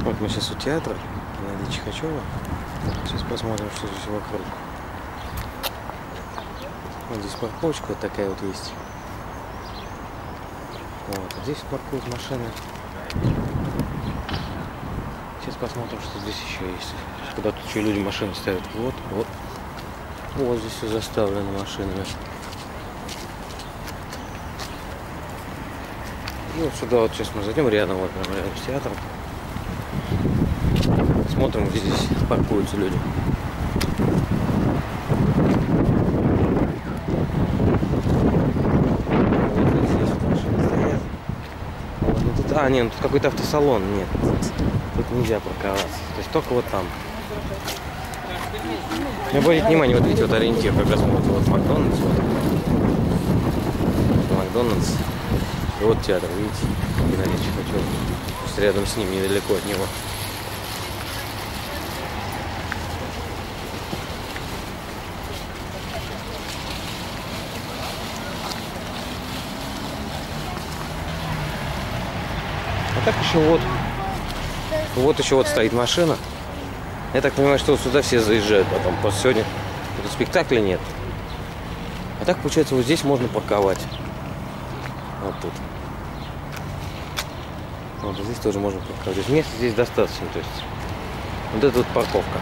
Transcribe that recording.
Вот мы сейчас у театра Геннадия Чихачева. Сейчас посмотрим, что здесь вокруг. Вот здесь парковочка вот такая вот есть. Вот, а здесь паркуют машины. Сейчас посмотрим, что здесь еще есть. Куда тут еще люди машины ставят. Вот, вот. Вот здесь все заставлено машинами. И вот сюда вот сейчас мы зайдем рядом, вот прямо рядом с театром. Смотрим, где здесь паркуются люди. Вот здесь вот машины стоят. Вот, ну тут, нет, ну тут какой-то автосалон. Нет, тут нельзя парковаться. То есть только вот там. Не обратите внимание, вот видите, вот ориентир, как раз вот Макдональдс. Вот. Макдональдс. И вот театр, видите, Геннадий Чихачев. Рядом с ним, недалеко от него. А так еще вот еще вот стоит машина. Я так понимаю, что вот сюда все заезжают потом. Просто сегодня тут спектакля нет. А так получается, вот здесь можно парковать. Вот тут. Вот здесь тоже можно парковать. Места здесь достаточно. То есть вот это вот парковка.